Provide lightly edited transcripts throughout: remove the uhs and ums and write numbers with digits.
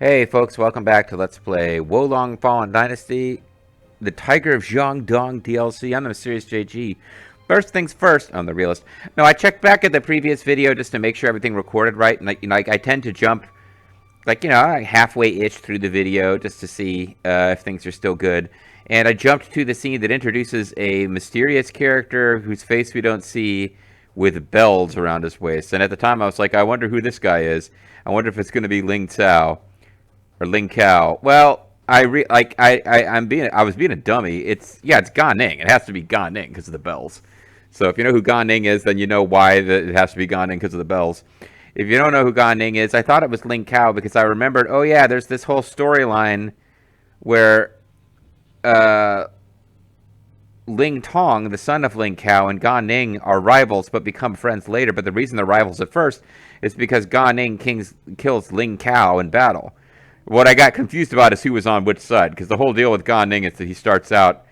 Hey folks, welcome back to Let's Play Wolong Fallen Dynasty, the Tiger of Jiangdong DLC. I'm the Mysterious JG. First things first, I'm the realist. No, I checked back at the previous video just to make sure everything recorded right, and I tend to jump, halfway-ish through the video just to see if things are still good. And I jumped to the scene that introduces a mysterious character whose face we don't see with bells around his waist. And at the time I was like, I wonder who this guy is. I wonder if it's going to be Ling Cao. Or Ling Cao. Well, I was being a dummy. It's Gan Ning. It has to be Gan Ning because of the bells. So if you know who Gan Ning is, then you know why it has to be Gan Ning because of the bells. If you don't know who Gan Ning is, I thought it was Ling Cao because I remembered, oh yeah, there's this whole storyline where Ling Tong, the son of Ling Cao, and Gan Ning are rivals but become friends later. But the reason they're rivals at first is because Gan Ning kills Ling Cao in battle. What I got confused about is who was on which side, because the whole deal with Gan Ning is that he starts out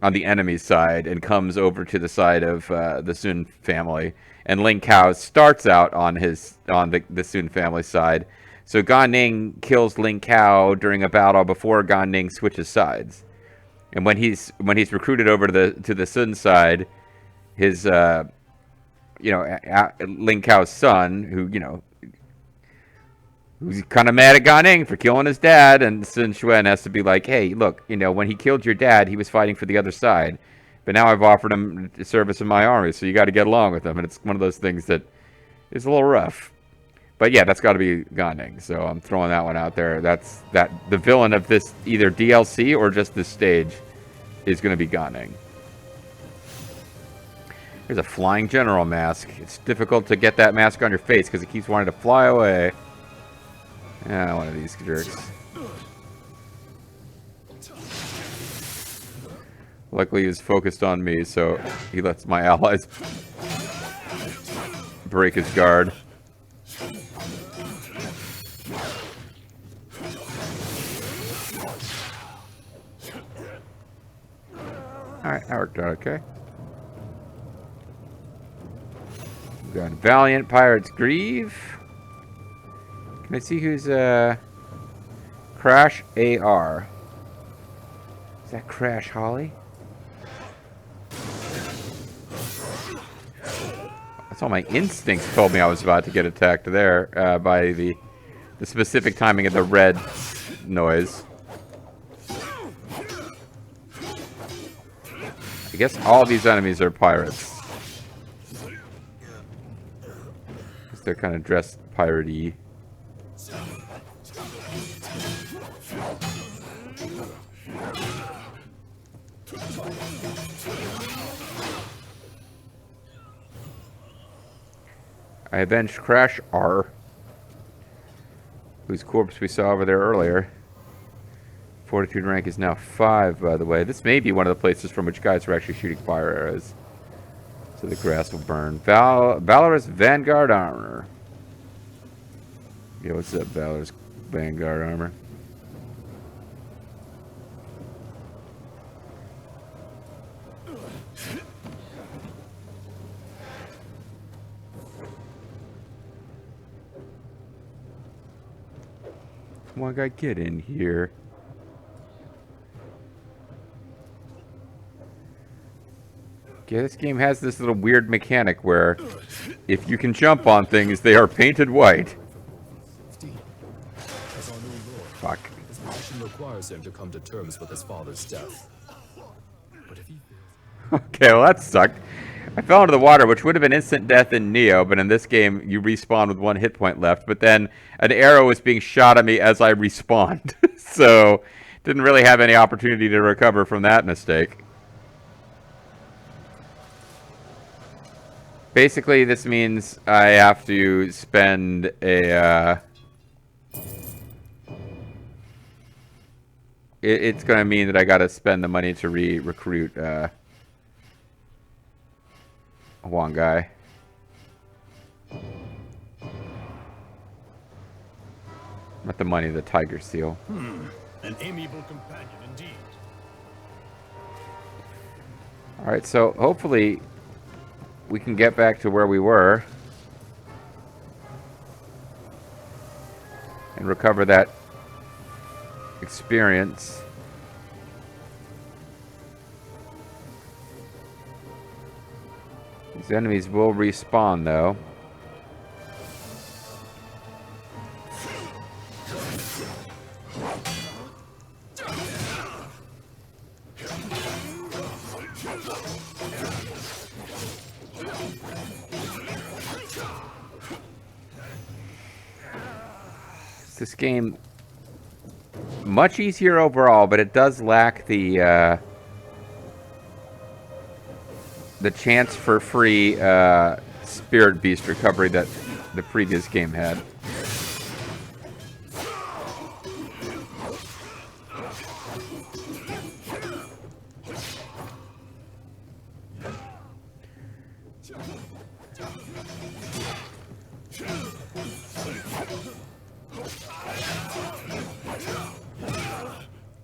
on the enemy's side and comes over to the side of the Sun family, and Ling Cao starts out on the Sun family side. So Gan Ning kills Ling Cao during a battle before Gan Ning switches sides, and when he's recruited over to the Sun side, his Ling Cao's son, who's kind of mad at Gan Ning for killing his dad, and Sun Quan has to be like, hey, look, when he killed your dad, he was fighting for the other side, but now I've offered him service in my army, so you got to get along with him, and it's one of those things that is a little rough. But yeah, that's got to be Gan Ning, so I'm throwing that one out there. The villain of this, either DLC or just this stage, is going to be Gan Ning. There's a flying general mask. It's difficult to get that mask on your face because it keeps wanting to fly away. Yeah, one of these jerks. Luckily, he's focused on me, so he lets my allies break his guard. Alright, that worked out okay. We've got Valiant Pirates Grieve. Can I see who's Crash AR? Is that Crash Holly? That's all my instincts told me I was about to get attacked there by the specific timing of the red noise. I guess all these enemies are pirates. Because they're kind of dressed piratey. I avenged Crash R, whose corpse we saw over there earlier. Fortitude rank is now 5, by the way. This may be one of the places from which guys are actually shooting fire arrows. So the grass will burn. Valorous Vanguard Armor. Yeah, what's up, Valorous Vanguard Armor? Come on, guy, get in here. Yeah, this game has this little weird mechanic where if you can jump on things, they are painted white. Fuck. His mission requires him to come to terms with his father's death. But if he... Okay, well that sucked. I fell into the water, which would have been instant death in Neo, but in this game, you respawn with 1 hit point left. But then an arrow was being shot at me as I respawned. So, didn't really have any opportunity to recover from that mistake. Basically, this means I have to spend a... It's going to mean that I got to spend the money to recruit Huang Gai. Not the money, the tiger seal. An amiable companion indeed. Alright, so hopefully we can get back to where we were and recover that experience. These enemies will respawn, though. This game, much easier overall, but it does lack the chance for free Spirit Beast recovery that the previous game had.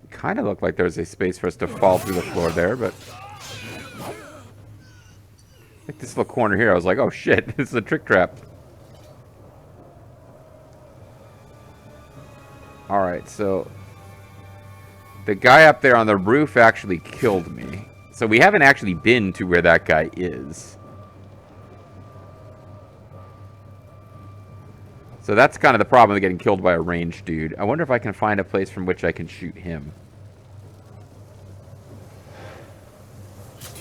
Kind of looked like there was a space for us to fall through the floor there, but like this little corner here, I was like, oh shit, this is a trick trap. Alright, so the guy up there on the roof actually killed me. So we haven't actually been to where that guy is. So that's kind of the problem with getting killed by a ranged dude. I wonder if I can find a place from which I can shoot him.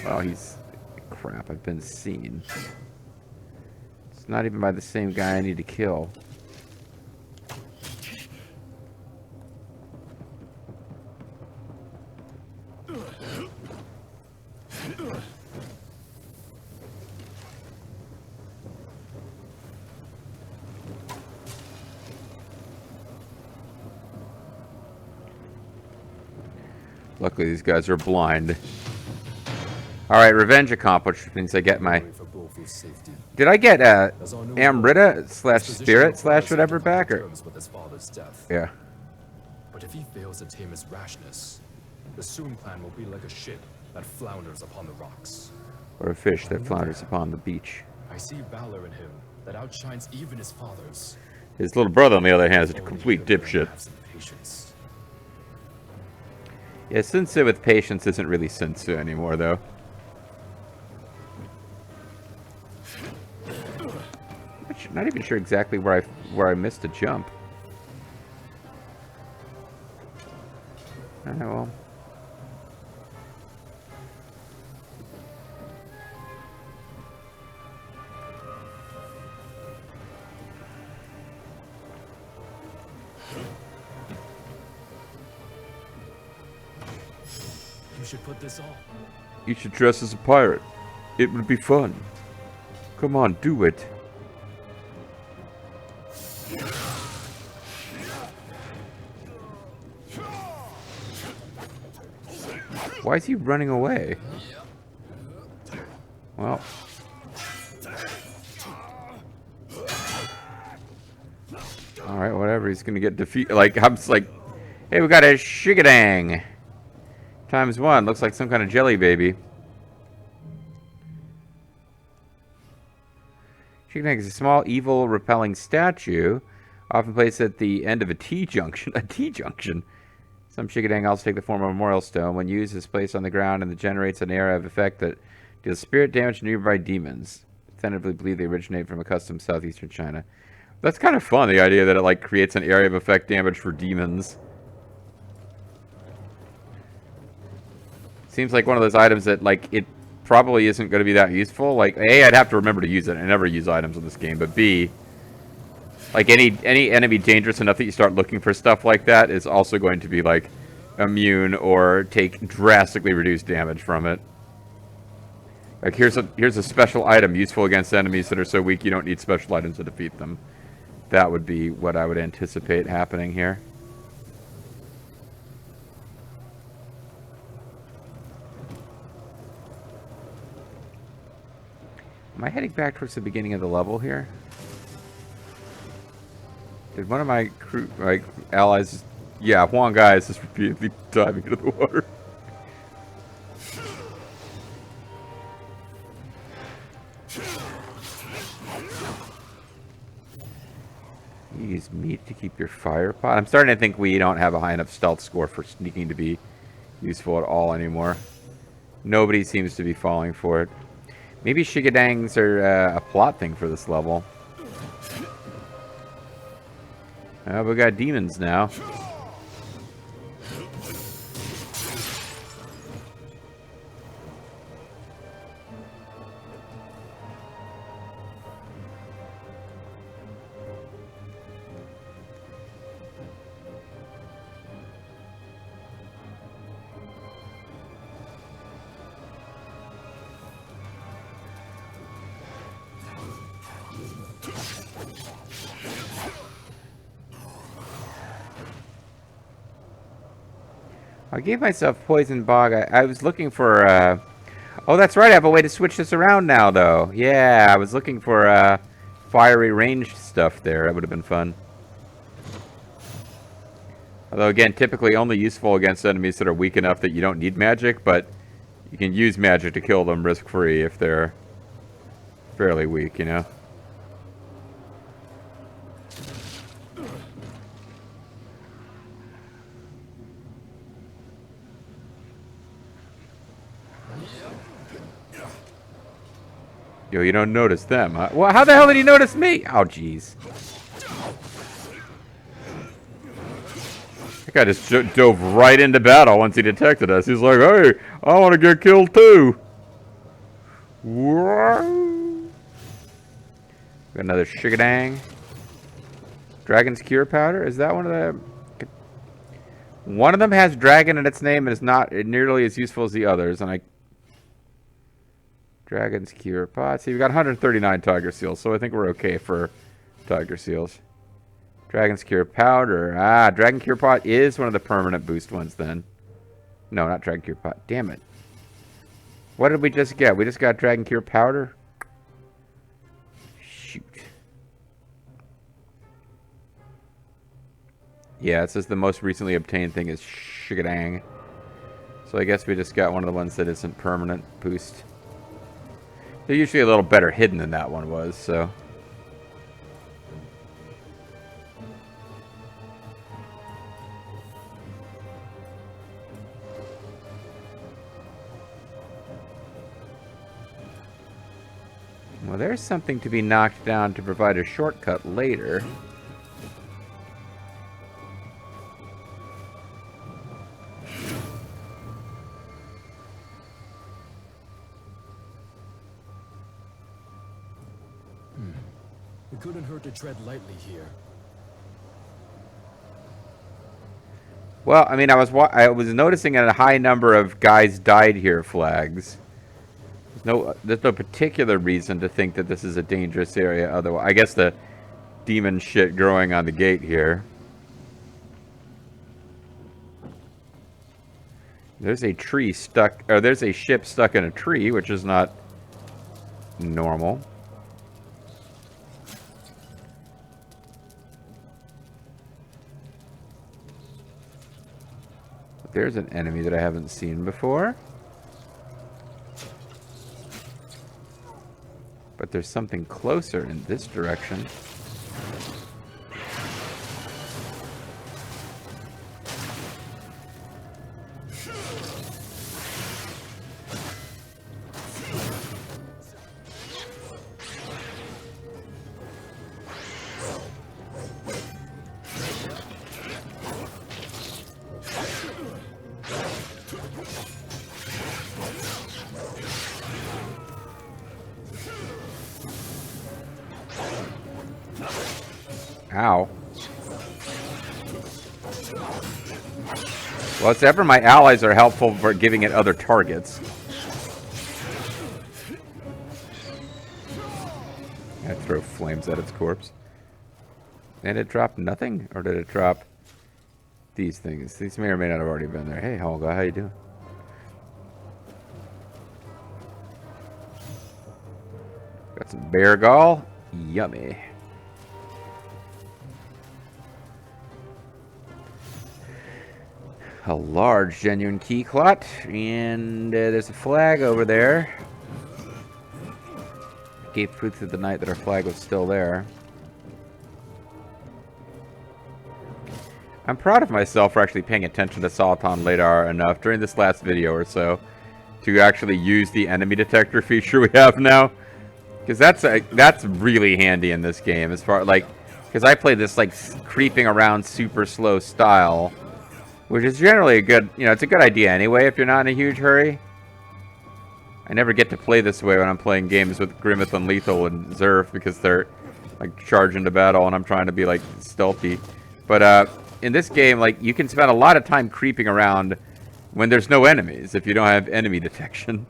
Oh, he's... crap, I've been seen. It's not even by the same guy I need to kill. Luckily, these guys are blind. Alright, revenge accomplished, which means I get my... Did I get Amrita slash Spirit slash whatever back? Or... Yeah. But if he fails to tame his rashness, the Soon clan will be like a ship that flounders upon the rocks. Or a fish that flounders upon the beach. I see valor in him that outshines even his father's. His little brother, on the other hand, is a complete dipshit. Yeah, Sun Tzu with patience isn't really Sun Tzu anymore, though. Not even sure exactly where I missed a jump. Alright, well. You should put this on. You should dress as a pirate. It would be fun. Come on, do it. Why is he running away? Well. Alright, whatever. He's gonna get defeated. Like, I'm just like, hey, we got a shigadang. ×1. Looks like some kind of jelly baby. Shigadang is a small, evil, repelling statue, often placed at the end of a T-junction. A T-junction? Some Shigadang also take the form of a memorial stone. When used, it's placed on the ground and it generates an area of effect that deals spirit damage to nearby demons. Tentatively believe they originate from a custom southeastern China. That's kind of fun, the idea that it like creates an area of effect damage for demons. Seems like one of those items that like it probably isn't going to be that useful. Like A, I'd have to remember to use it. I never use items in this game, but B, like any enemy dangerous enough that you start looking for stuff like that is also going to be like immune or take drastically reduced damage from it. Like here's a special item useful against enemies that are so weak you don't need special items to defeat them. That would be what I would anticipate happening here. Am I heading back towards the beginning of the level here? Did one of my crew, allies just... Yeah, Huang Gai is just repeatedly diving into the water. He's Meat to keep your fire pot. I'm starting to think we don't have a high enough stealth score for sneaking to be useful at all anymore. Nobody seems to be falling for it. Maybe shigadangs are a plot thing for this level. We got demons now. I gave myself Poison Bog. I was looking for, oh, that's right. I have a way to switch this around now, though. Yeah, I was looking for, fiery ranged stuff there. That would have been fun. Although, again, typically only useful against enemies that are weak enough that you don't need magic, but you can use magic to kill them risk-free if they're fairly weak, you know? Yo, you don't notice them, huh? Well, how the hell did he notice me? Oh, jeez. That guy just dove right into battle once he detected us. He's like, hey, I want to get killed too. Got another shigadang. Dragon's Cure Powder? Is that one of the... One of them has dragon in its name and is not nearly as useful as the others, and I... Dragon's Cure Pot. See, we've got 139 Tiger Seals, so I think we're okay for Tiger Seals. Dragon's Cure Powder. Ah, Dragon Cure Pot is one of the permanent boost ones then. No, not Dragon Cure Pot. Damn it. What did we just get? We just got Dragon Cure Powder? Shoot. Yeah, it says the most recently obtained thing is Shigadang. So I guess we just got one of the ones that isn't permanent boost. They're usually a little better hidden than that one was, so... Well, there's something to be knocked down to provide a shortcut later. It couldn't hurt to tread lightly here. Well, I mean, I was noticing a high number of guys died here flags. There's no particular reason to think that this is a dangerous area. Otherwise, I guess the demon shit growing on the gate here. There's a tree stuck, or there's a ship stuck in a tree, which is not normal. There's an enemy that I haven't seen before. But there's something closer in this direction. Ow. Well, it's ever my allies are helpful for giving it other targets. I throw flames at its corpse. And it dropped nothing? Or did it drop these things? These may or may not have already been there. Hey, Holga, how you doing? Got some bear gall. Yummy. A large genuine key clot, and there's a flag over there. Gave proof through the night that our flag was still there. I'm proud of myself for actually paying attention to Sultan Ladar enough during this last video or so to actually use the enemy detector feature we have now. Because that's really handy in this game as far, like, because I play this, like, creeping around super slow style, which is generally a good, you know, it's a good idea anyway if you're not in a huge hurry. I never get to play this way when I'm playing games with Grimmeth and Lethal and Zerf because they're, like, charging to battle and I'm trying to be, like, stealthy. But, in this game, like, you can spend a lot of time creeping around when there's no enemies, if you don't have enemy detection.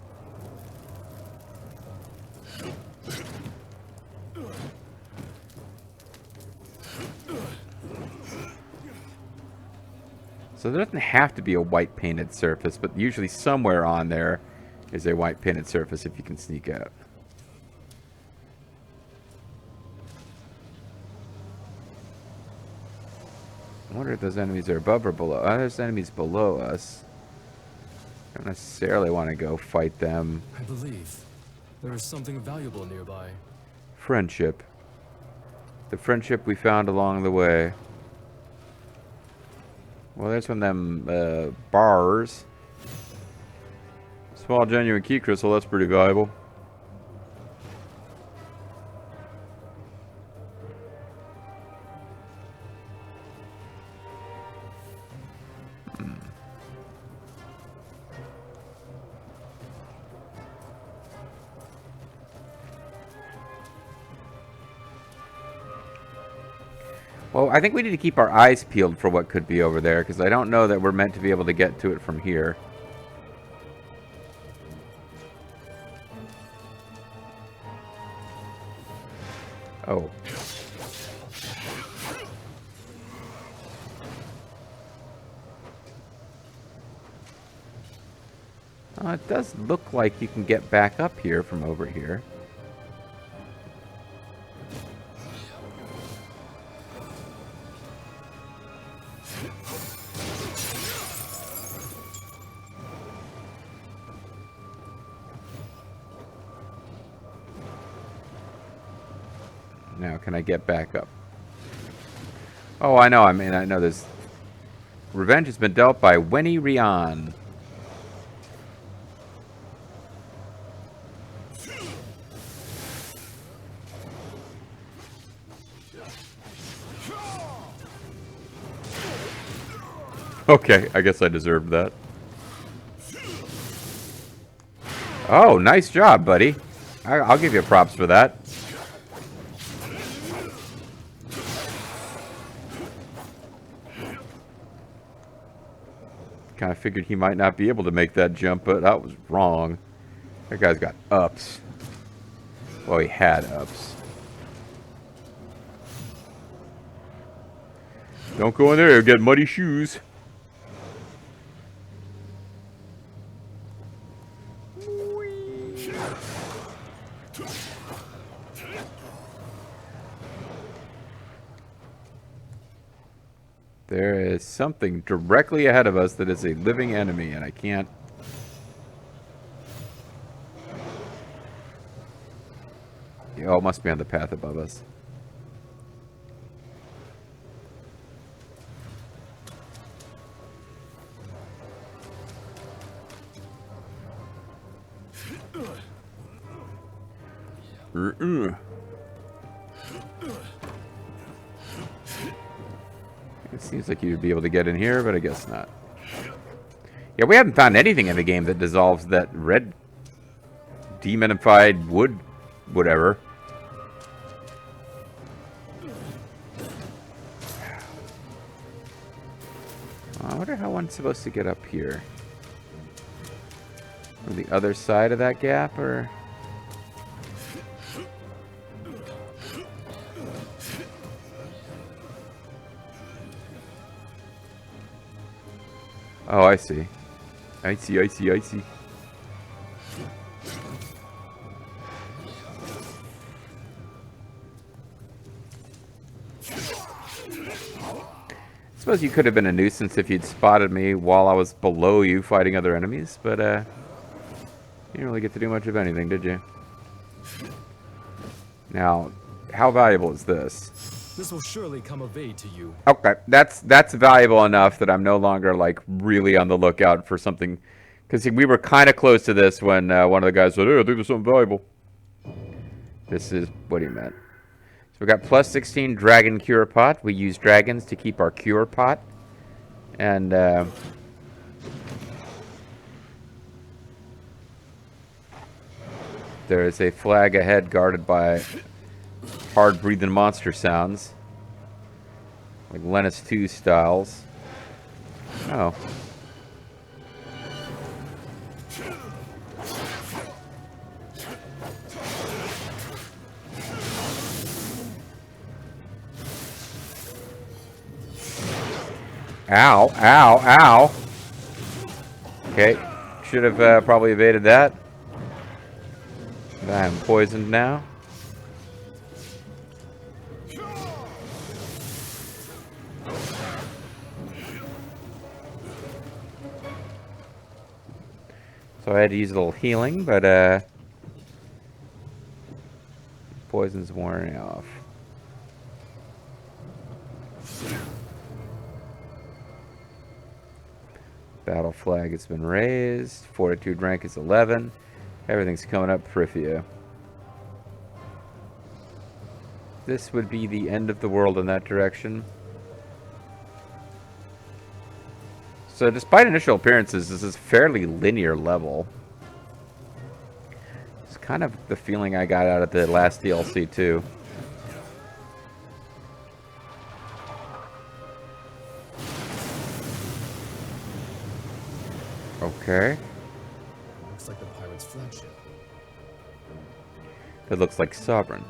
So there doesn't have to be a white painted surface, but usually somewhere on there is a white painted surface if you can sneak out. I wonder if those enemies are above or below. Oh, there's enemies below us. I don't necessarily want to go fight them. I believe there is something valuable nearby. Friendship. The friendship we found along the way. Well, there's one of them bars. Small genuine key crystal, that's pretty valuable. Well, I think we need to keep our eyes peeled for what could be over there, because I don't know that we're meant to be able to get to it from here. Oh. It does look like you can get back up here from over here. Now, can I get back up? Oh, I know. I mean, I know this. Revenge has been dealt by Wenny Rian. Okay, I guess I deserved that. Oh, nice job, buddy. I'll give you props for that. Kind of figured he might not be able to make that jump, but that was wrong. That guy's got ups. Well, he had ups. Don't go in there, you'll get muddy shoes. There is something directly ahead of us that is a living enemy, and I can't... Oh, it must be on the path above us. It seems like you'd be able to get in here, but I guess not. Yeah, we haven't found anything in the game that dissolves that red demonified wood, whatever. I wonder how one's supposed to get up here. On the other side of that gap, or... Oh, I see. I see. I suppose you could have been a nuisance if you'd spotted me while I was below you fighting other enemies, but you didn't really get to do much of anything, did you? Now, how valuable is this? This will surely come of aid to you. Okay, that's valuable enough that I'm no longer like really on the lookout for something, because we were kind of close to this when one of the guys said, "Hey, I think there's something valuable." This is what he meant. So we got plus 16 dragon cure pot. We use dragons to keep our cure pot, and there is a flag ahead guarded by hard-breathing monster sounds. Like Lennis 2 styles. Oh. Ow, ow, ow. Okay. Should have probably evaded that. I'm poisoned now. So I had to use a little healing, but poison's wearing off. Battle flag has been raised. Fortitude rank is 11. Everything's coming up Periphery. This would be the end of the world in that direction. So despite initial appearances, this is fairly linear level. It's kind of the feeling I got out of the last DLC too. Okay. Looks like the pirate's flagship. It looks like Sovereign,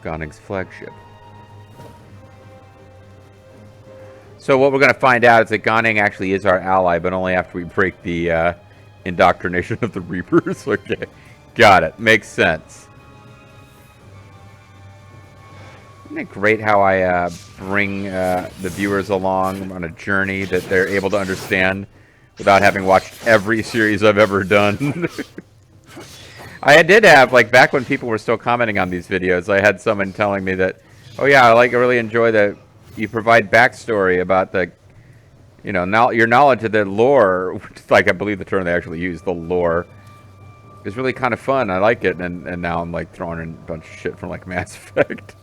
Goning's flagship. So what we're going to find out is that Goning actually is our ally, but only after we break the indoctrination of the Reapers. Okay, got it. Makes sense. Isn't it great how I bring the viewers along on a journey that they're able to understand without having watched every series I've ever done? I did have, like, back when people were still commenting on these videos, I had someone telling me that, oh yeah, I really enjoy that you provide backstory about the, you know, your knowledge of the lore, which is, like, I believe the term they actually use, the lore, is really kind of fun. I like it, and now I'm, like, throwing in a bunch of shit from, like, Mass Effect.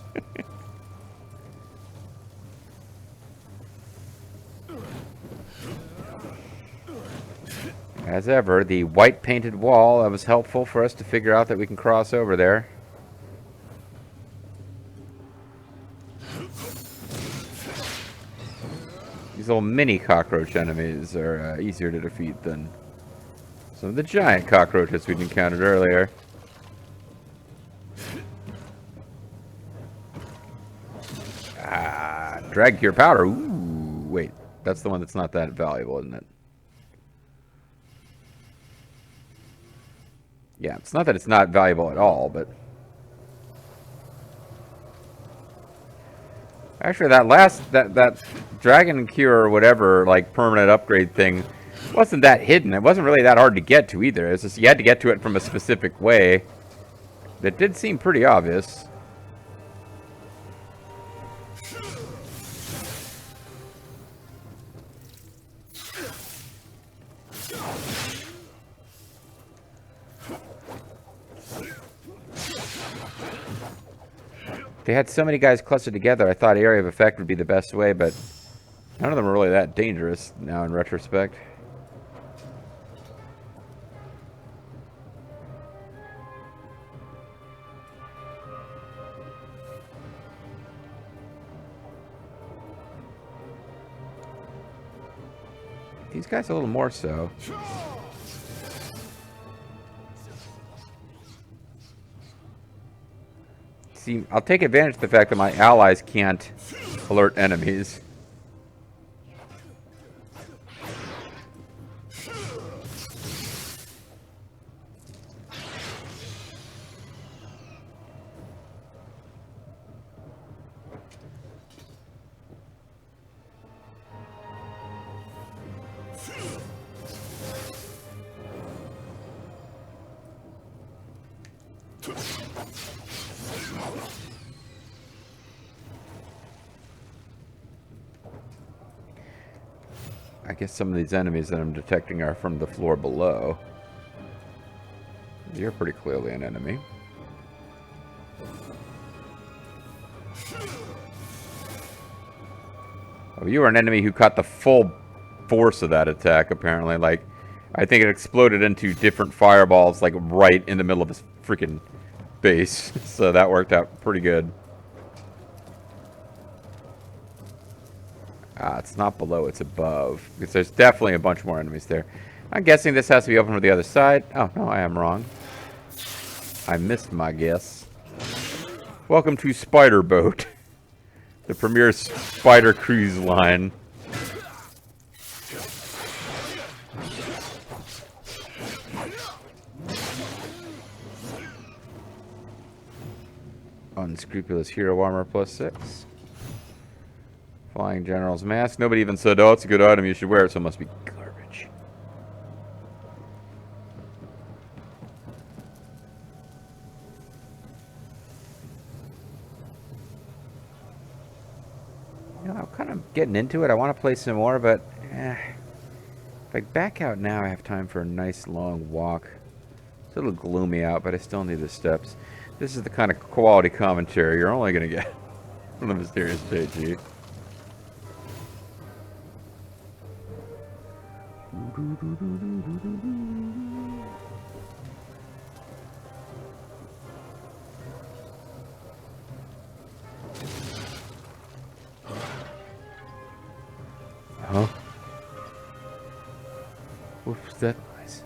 As ever, the white painted wall that was helpful for us to figure out that we can cross over there. These little mini cockroach enemies are easier to defeat than some of the giant cockroaches we'd encountered earlier. Ah, drag your powder. Ooh, wait, that's the one that's not that valuable, isn't it? Yeah, it's not that it's not valuable at all, but actually that dragon cure or whatever, like, permanent upgrade thing wasn't that hidden. It wasn't really that hard to get to either. It's just you had to get to it from a specific way. That did seem pretty obvious. They had so many guys clustered together, I thought area of effect would be the best way, but none of them are really that dangerous now in retrospect. These guys a little more so. See, I'll take advantage of the fact that my allies can't alert enemies. I guess some of these enemies that I'm detecting are from the floor below. You're pretty clearly an enemy. Oh, you were an enemy who caught the full force of that attack, apparently. Like, I think it exploded into different fireballs, like, right in the middle of his freaking base. So that worked out pretty good. It's not below, it's above. Because there's definitely a bunch more enemies there. I'm guessing this has to be open from the other side. Oh, no, I am wrong. I missed my guess. Welcome to Spider Boat. The premier spider cruise line. Unscrupulous hero armor +6. Flying General's mask. Nobody even said, oh, it's a good item, you should wear it, so it must be garbage. You know, I'm kind of getting into it. I want to play some more, but if I back out now, I have time for a nice long walk. It's a little gloomy out, but I still need the steps. This is the kind of quality commentary you're only going to get from the Mysterious JG. Huh? What was that noise?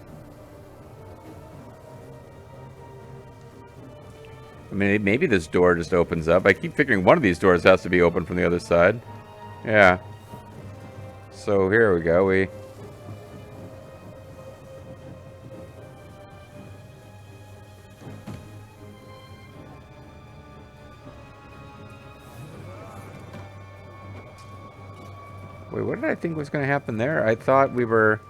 I mean, maybe this door just opens up. I keep figuring one of these doors has to be open from the other side. Yeah. So here we go. Wait, what did I think was going to happen there? I thought we were...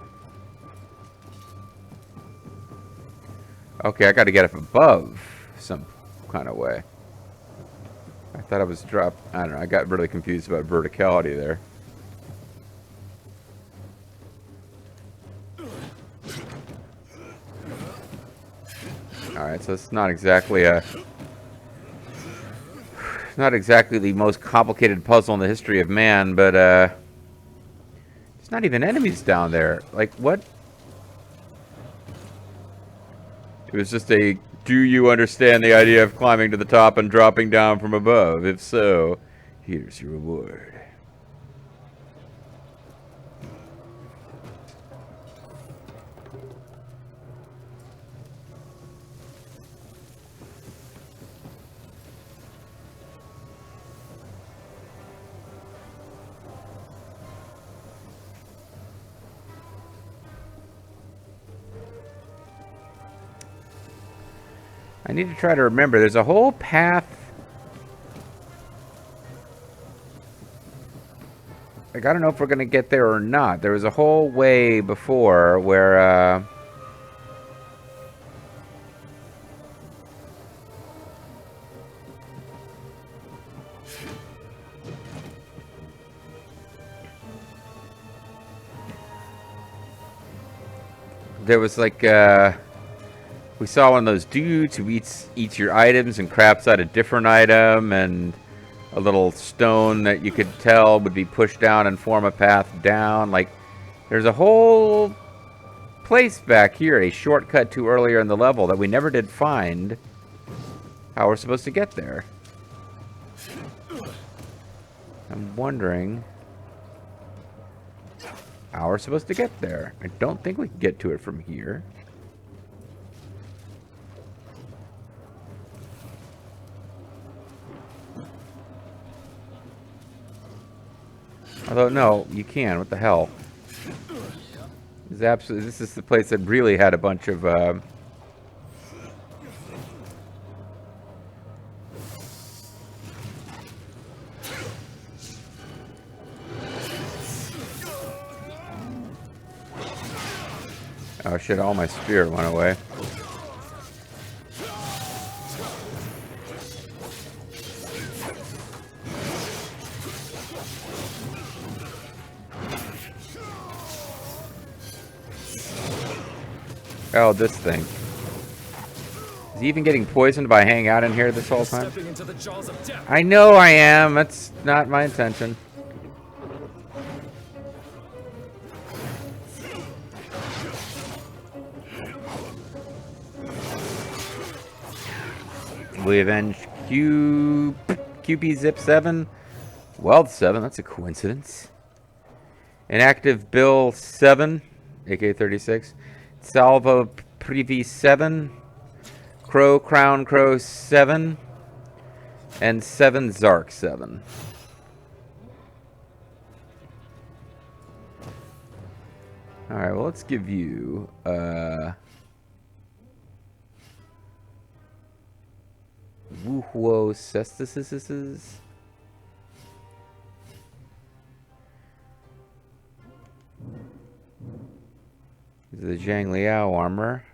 Okay, I got to get up above some kind of way. I thought I was dropped... I don't know, I got really confused about verticality there. Alright, so it's not exactly a... Not exactly the most complicated puzzle in the history of man, but, there's not even enemies down there. Like, what? It was just a, do you understand the idea of climbing to the top and dropping down from above? If so, here's your reward. I need to try to remember. There's a whole path. Like, I don't know if we're going to get there or not. There was a whole way before where, there was like, we saw one of those dudes who eats your items and craps out a different item, and a little stone that you could tell would be pushed down and form a path down. Like, there's a whole place back here, a shortcut to earlier in the level that we never did find how we're supposed to get there. I'm wondering how we're supposed to get there. I don't think we can get to it from here. Although, no, you can. What the hell? This is the place that really had a bunch of, oh shit, all my spirit went away. Oh, this thing. Is he even getting poisoned by hanging out in here this whole time? Stepping into the jaws of death. I know I am. That's not my intention. We avenge QP Zip 7. Wealth 7. That's a coincidence. Inactive Bill 7. AK-36. Salvo Privi 7. Crown Crow 7. And 7 Zark 7. Alright, well, let's give you Wuhuo Cestises. The Zhang Liao armor.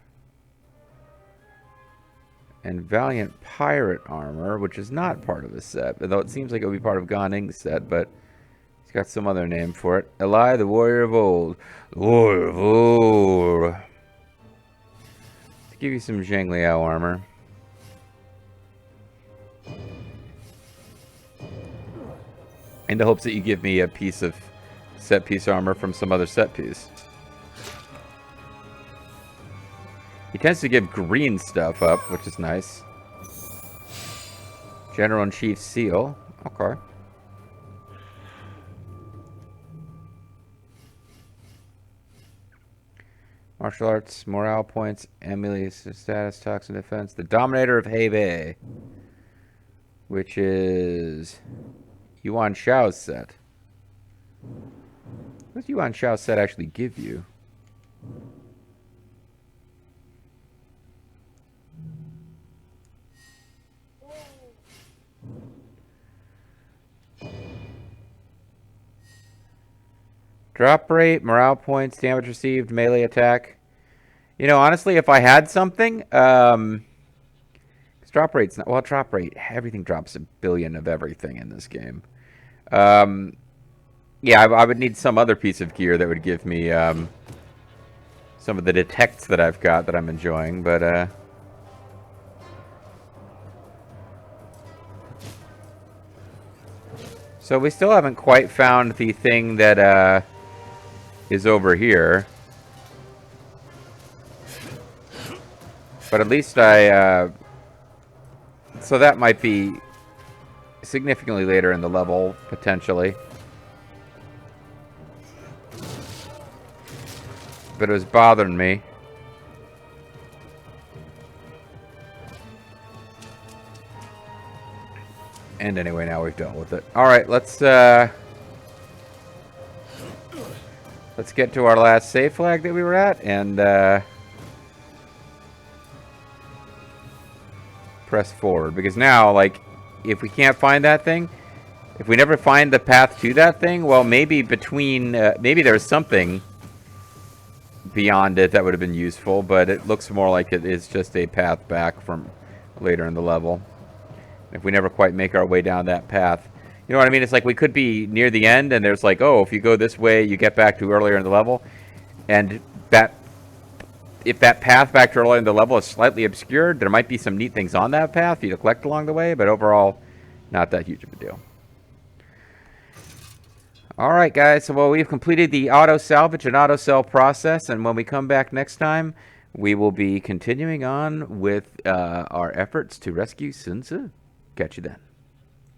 And Valiant Pirate armor, which is not part of the set, though it seems like it would be part of Gan Ning's set, but he's got some other name for it. Eli, the Warrior of Old. The Warrior of Old. Let's give you some Zhang Liao armor. In the hopes that you give me a piece of set piece armor from some other set piece. He tends to give green stuff up, which is nice. General-in-Chief Seal. Okay. Martial arts, morale points, Emily's status, toxin defense. The Dominator of Hebei, which is Yuan Shao's set. What does Yuan Shao's set actually give you? Drop rate, morale points, damage received, melee attack. You know, honestly, if I had something, drop rate's not, well, drop rate, everything drops 1 billion of everything in this game. Yeah, I would need some other piece of gear that would give me some of the detects that I've got that I'm enjoying, but so we still haven't quite found the thing that is over here. But at least I so that might be significantly later in the level, potentially. But it was bothering me. And anyway, now we've dealt with it. Alright, let's get to our last save flag that we were at, and press forward. Because now, like, if we can't find that thing, if we never find the path to that thing, well, maybe between, maybe there's something beyond it that would have been useful, but it looks more like it is just a path back from later in the level. If we never quite make our way down that path, you know what I mean? It's like we could be near the end, and there's like, oh, if you go this way, you get back to earlier in the level, and that, if that path back to earlier in the level is slightly obscured, there might be some neat things on that path for you to collect along the way, but overall, not that huge of a deal. Alright guys, so well, we've completed the auto salvage and auto sell process, and when we come back next time, we will be continuing on with our efforts to rescue Sun Tzu. Catch you then.